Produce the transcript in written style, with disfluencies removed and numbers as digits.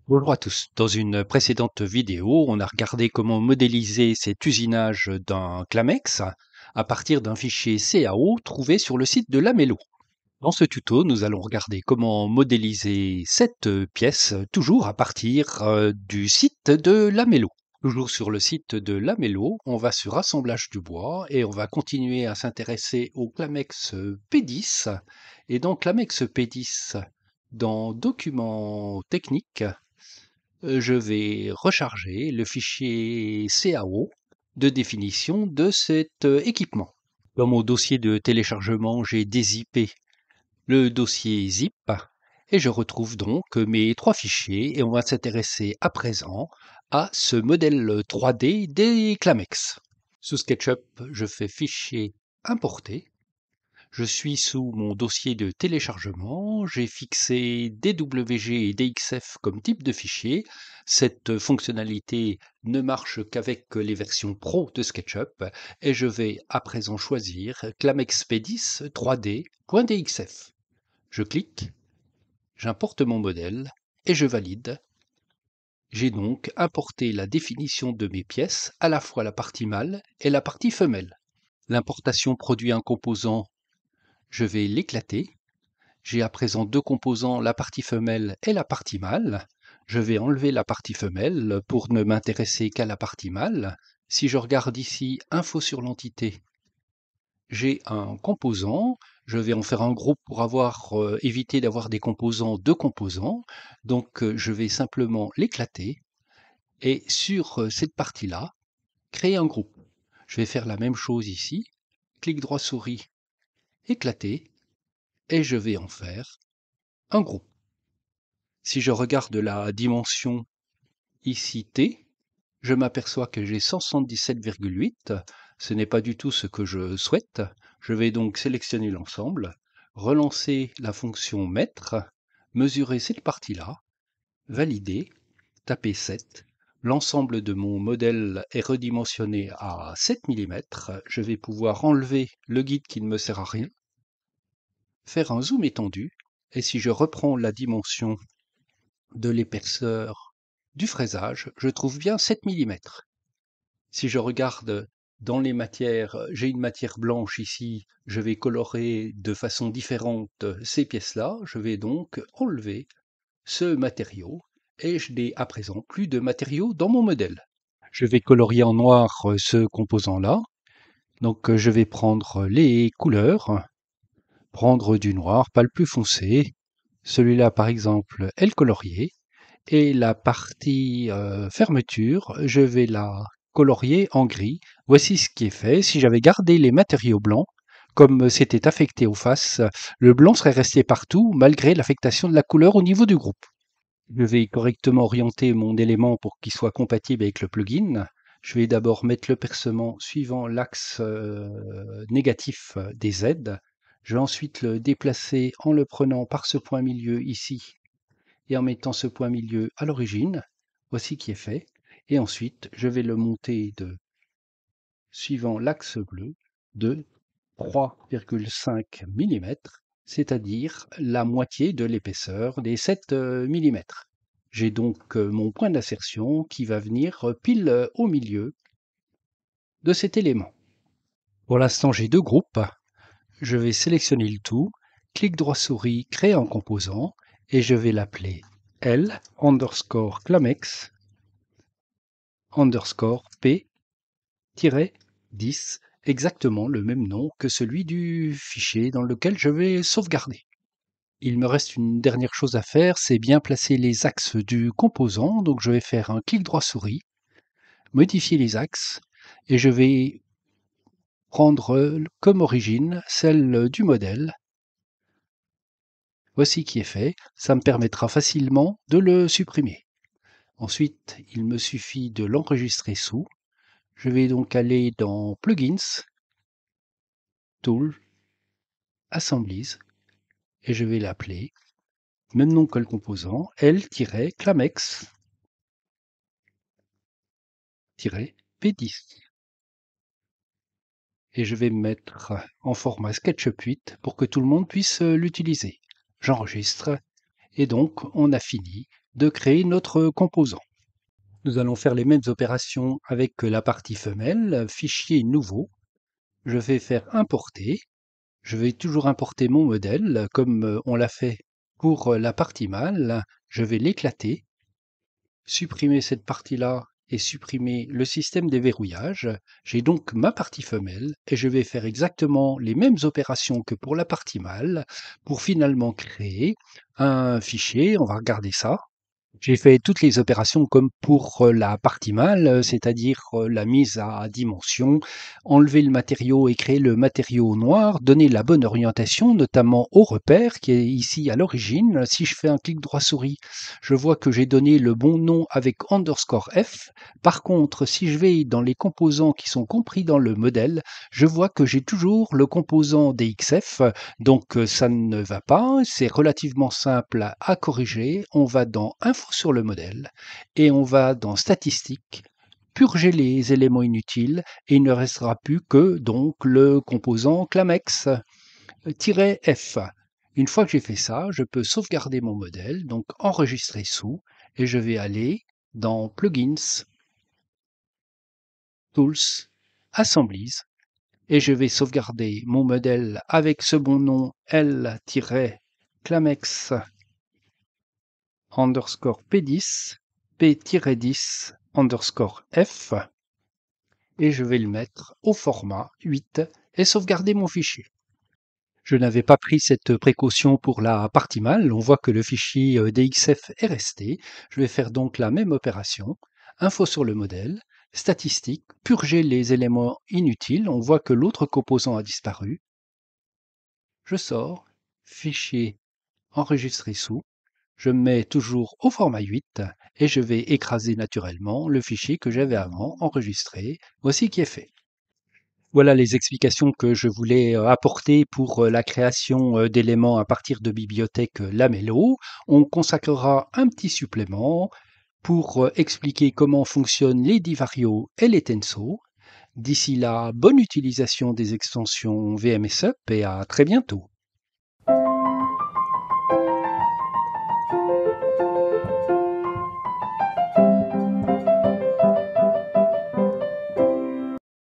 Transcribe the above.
Bonjour à tous. Dans une précédente vidéo, on a regardé comment modéliser cet usinage d'un Clamex à partir d'un fichier CAO trouvé sur le site de Lamelo. Dans ce tuto, nous allons regarder comment modéliser cette pièce, toujours à partir du site de Lamelo. Toujours sur le site de Lamelo, on va sur Assemblage du bois et on va continuer à s'intéresser au Clamex P10. Et dans Clamex P10, dans Documents techniques, je vais recharger le fichier CAO de définition de cet équipement. Dans mon dossier de téléchargement, j'ai dézippé le dossier zip et je retrouve donc mes trois fichiers et on va s'intéresser à présent à ce modèle 3D des Clamex. Sous SketchUp, je fais fichier importer. Je suis sous mon dossier de téléchargement, j'ai fixé DWG et DXF comme type de fichier. Cette fonctionnalité ne marche qu'avec les versions Pro de SketchUp et je vais à présent choisir ClamexP10 3D.dxf. Je clique, j'importe mon modèle et je valide. J'ai donc importé la définition de mes pièces, à la fois la partie mâle et la partie femelle. L'importation produit un composant. Je vais l'éclater. J'ai à présent deux composants, la partie femelle et la partie mâle. Je vais enlever la partie femelle pour ne m'intéresser qu'à la partie mâle. Si je regarde ici Info sur l'entité, j'ai un composant. Je vais en faire un groupe pour éviter d'avoir des composants de composants. Donc je vais simplement l'éclater et sur cette partie-là, créer un groupe. Je vais faire la même chose ici. Clic droit souris, éclater. Et je vais en faire un groupe. Si je regarde la dimension ici T, je m'aperçois que j'ai 177,8. Ce n'est pas du tout ce que je souhaite. Je vais donc sélectionner l'ensemble, relancer la fonction mètre, mesurer cette partie-là, valider, taper 7. L'ensemble de mon modèle est redimensionné à 7 mm. Je vais pouvoir enlever le guide qui ne me sert à rien, faire un zoom étendu, et si je reprends la dimension de l'épaisseur du fraisage, je trouve bien 7 mm. Si je regarde dans les matières, j'ai une matière blanche ici, je vais colorer de façon différente ces pièces-là, je vais donc enlever ce matériau et je n'ai à présent plus de matériaux dans mon modèle. Je vais colorier en noir ce composant-là, donc je vais prendre les couleurs, prendre du noir, pas le plus foncé, celui-là par exemple est le colorier, et la partie fermeture, je vais la colorier en gris. Voici ce qui est fait. Si j'avais gardé les matériaux blancs, comme c'était affecté aux faces, le blanc serait resté partout malgré l'affectation de la couleur au niveau du groupe. Je vais correctement orienter mon élément pour qu'il soit compatible avec le plugin. Je vais d'abord mettre le percement suivant l'axe négatif des Z. Je vais ensuite le déplacer en le prenant par ce point milieu ici et en mettant ce point milieu à l'origine. Voici qui est fait. Et ensuite, je vais le monter suivant l'axe bleu de 3,5 mm, c'est-à-dire la moitié de l'épaisseur des 7 mm. J'ai donc mon point d'insertion qui va venir pile au milieu de cet élément. Pour l'instant, j'ai deux groupes. Je vais sélectionner le tout, clic droit souris, créer un composant, et je vais l'appeler L underscore Clamex underscore P-10, exactement le même nom que celui du fichier dans lequel je vais sauvegarder. Il me reste une dernière chose à faire, c'est bien placer les axes du composant, donc je vais faire un clic droit souris, modifier les axes, et je vais prendre comme origine celle du modèle. Voici qui est fait, ça me permettra facilement de le supprimer. Ensuite, il me suffit de l'enregistrer sous. Je vais donc aller dans Plugins, Tool, Assemblies, et je vais l'appeler, même nom que le composant, L-clamex-P10. Et je vais me mettre en format SketchUp 8 pour que tout le monde puisse l'utiliser. J'enregistre et donc on a fini de créer notre composant. Nous allons faire les mêmes opérations avec la partie femelle, fichier nouveau. Je vais faire importer. Je vais toujours importer mon modèle comme on l'a fait pour la partie mâle. Je vais l'éclater, supprimer cette partie-là et supprimer le système des verrouillages. J'ai donc ma partie femelle et je vais faire exactement les mêmes opérations que pour la partie mâle pour finalement créer un fichier. On va regarder ça. J'ai fait toutes les opérations comme pour la partie mâle, c'est-à-dire la mise à dimension, enlever le matériau et créer le matériau noir, donner la bonne orientation, notamment au repère qui est ici à l'origine. Si je fais un clic droit souris, je vois que j'ai donné le bon nom avec underscore F. Par contre, si je vais dans les composants qui sont compris dans le modèle, je vois que j'ai toujours le composant DXF, donc ça ne va pas, c'est relativement simple à corriger. On va dans Info sur le modèle et on va dans Statistiques, purger les éléments inutiles et il ne restera plus que donc le composant Clamex-F. Une fois que j'ai fait ça, je peux sauvegarder mon modèle, donc enregistrer sous, et je vais aller dans Plugins, Tools, Assemblies, et je vais sauvegarder mon modèle avec ce bon nom L-clamex underscore P10, P-10 underscore F, et je vais le mettre au format 8 et sauvegarder mon fichier. Je n'avais pas pris cette précaution pour la partie mâle. On voit que le fichier DXF est resté. Je vais faire donc la même opération. Info sur le modèle, statistiques, purger les éléments inutiles. On voit que l'autre composant a disparu. Je sors, fichier enregistré sous. Je mets toujours au format 8 et je vais écraser naturellement le fichier que j'avais avant enregistré. Voici qui est fait. Voilà les explications que je voulais apporter pour la création d'éléments à partir de bibliothèques Lamello. On consacrera un petit supplément pour expliquer comment fonctionnent les Divario et les Tenso. D'ici là, bonne utilisation des extensions VMSUP et à très bientôt.